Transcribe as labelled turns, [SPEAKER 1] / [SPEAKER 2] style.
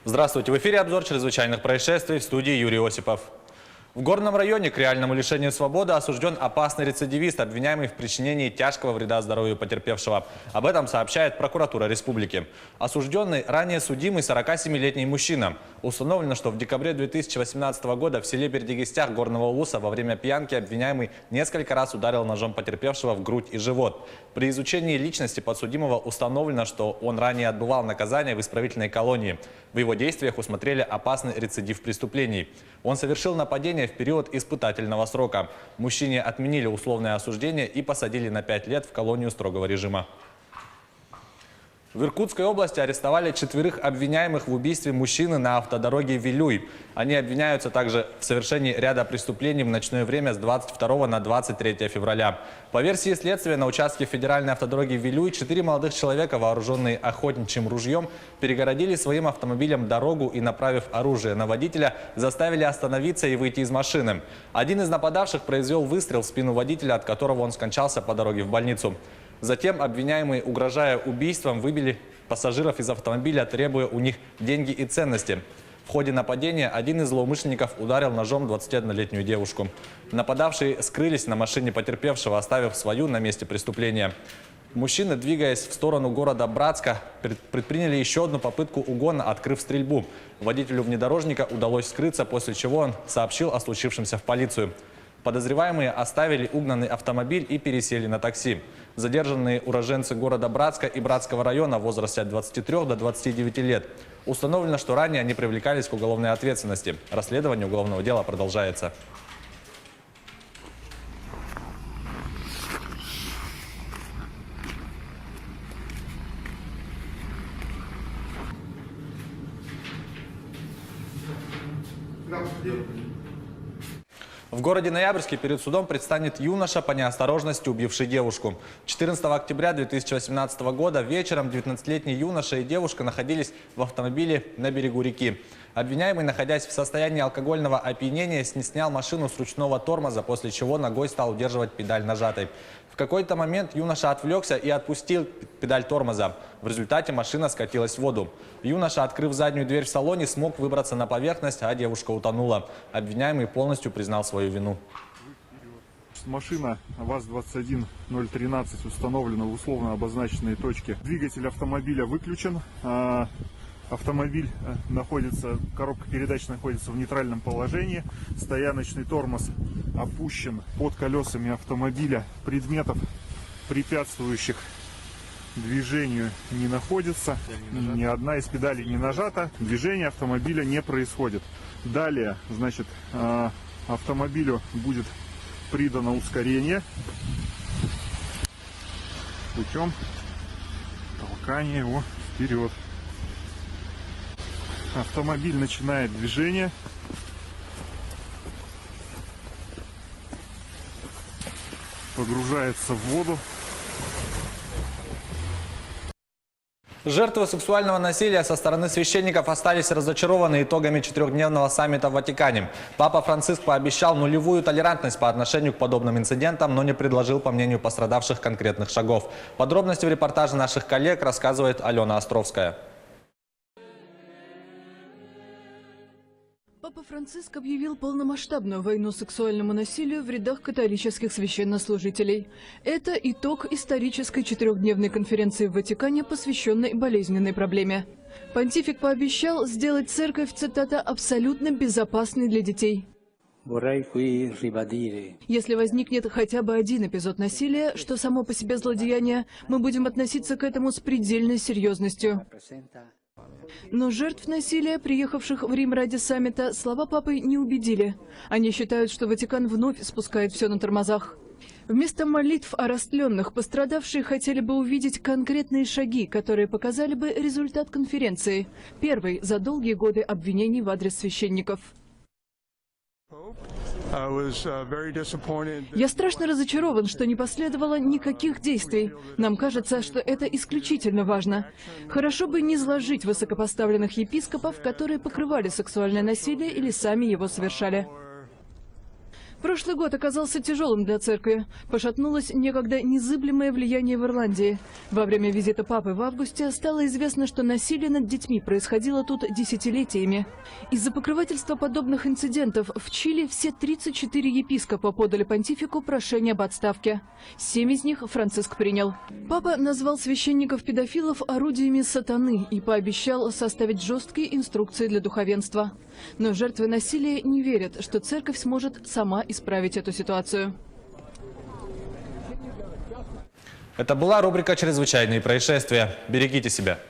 [SPEAKER 1] Здравствуйте, в эфире обзор чрезвычайных происшествий, в студии Юрий Осипов. В Горном районе к реальному лишению свободы осужден опасный рецидивист, обвиняемый в причинении тяжкого вреда здоровью потерпевшего. Об этом сообщает прокуратура республики. Осужденный ранее судимый 47-летний мужчина. Установлено, что в декабре 2018 года в селе Бердигистях Горного Улуса во время пьянки обвиняемый несколько раз ударил ножом потерпевшего в грудь и живот. При изучении личности подсудимого установлено, что он ранее отбывал наказание в исправительной колонии. В его действиях усмотрели опасный рецидив преступлений. Он совершил нападение в период испытательного срока. Мужчине отменили условное осуждение и посадили на 5 лет в колонию строгого режима. В Иркутской области арестовали 4 обвиняемых в убийстве мужчины на автодороге Вилюй. Они обвиняются также в совершении ряда преступлений в ночное время с 22 на 23 февраля. По версии следствия, на участке федеральной автодороги Вилюй 4 молодых человека, вооруженные охотничьим ружьем, перегородили своим автомобилем дорогу и, направив оружие на водителя, заставили остановиться и выйти из машины. Один из нападавших произвел выстрел в спину водителя, от которого он скончался по дороге в больницу. Затем обвиняемые, угрожая убийством, выбили пассажиров из автомобиля, требуя у них деньги и ценности. В ходе нападения один из злоумышленников ударил ножом 21-летнюю девушку. Нападавшие скрылись на машине потерпевшего, оставив свою на месте преступления. Мужчины, двигаясь в сторону города Братска, предприняли еще одну попытку угона, открыв стрельбу. Водителю внедорожника удалось скрыться, после чего он сообщил о случившемся в полицию. Подозреваемые оставили угнанный автомобиль и пересели на такси. Задержанные уроженцы города Братска и Братского района в возрасте от 23 до 29 лет. Установлено, что ранее они привлекались к уголовной ответственности. Расследование уголовного дела продолжается. В городе Ноябрьске перед судом предстанет юноша, по неосторожности убивший девушку. 14 октября 2018 года вечером 19-летний юноша и девушка находились в автомобиле на берегу реки. Обвиняемый, находясь в состоянии алкогольного опьянения, снял машину с ручного тормоза, после чего ногой стал удерживать педаль нажатой. В какой-то момент юноша отвлекся и отпустил педаль тормоза. В результате машина скатилась в воду. Юноша, открыв заднюю дверь в салоне, смог выбраться на поверхность, а девушка утонула. Обвиняемый полностью признал свою вину.
[SPEAKER 2] Машина ВАЗ-21013 установлена в условно обозначенной точке. Двигатель автомобиля выключен. Автомобиль коробка передач находится в нейтральном положении. Стояночный тормоз опущен под колесами автомобиля. Предметов, препятствующих движению, не находится. Ни одна из педалей не нажата. Движение автомобиля не происходит. Далее, значит, автомобилю будет придано ускорение путем толкания его вперед. Автомобиль начинает движение. Погружается в воду.
[SPEAKER 1] Жертвы сексуального насилия со стороны священников остались разочарованы итогами 4-дневного саммита в Ватикане. Папа Франциск пообещал нулевую толерантность по отношению к подобным инцидентам, но не предложил, по мнению пострадавших, конкретных шагов. Подробности в репортаже наших коллег рассказывает Алена Островская.
[SPEAKER 3] Папа Франциск объявил полномасштабную войну сексуальному насилию в рядах католических священнослужителей. Это итог исторической 4-дневной конференции в Ватикане, посвященной болезненной проблеме. Понтифик пообещал сделать церковь, цитата, «абсолютно безопасной для детей». Если возникнет хотя бы один эпизод насилия, что само по себе злодеяние, мы будем относиться к этому с предельной серьезностью. Но жертв насилия, приехавших в Рим ради саммита, слова папы не убедили. Они считают, что Ватикан вновь спускает все на тормозах. Вместо молитв о растленных пострадавшие хотели бы увидеть конкретные шаги, которые показали бы результат конференции. Первый за долгие годы обвинений в адрес священников. Я страшно разочарован, что не последовало никаких действий. Нам кажется, что это исключительно важно. Хорошо бы не зложить высокопоставленных епископов, которые покрывали сексуальное насилие или сами его совершали. Прошлый год оказался тяжелым для церкви. Пошатнулось некогда незыблемое влияние в Ирландии. Во время визита папы в августе стало известно, что насилие над детьми происходило тут десятилетиями. Из-за покрывательства подобных инцидентов в Чили все 34 епископа подали понтифику прошение об отставке. 7 из них Франциск принял. Папа назвал священников-педофилов орудиями сатаны и пообещал составить жесткие инструкции для духовенства. Но жертвы насилия не верят, что церковь сможет сама исправить эту ситуацию.
[SPEAKER 1] Это была рубрика «Чрезвычайные происшествия». Берегите себя.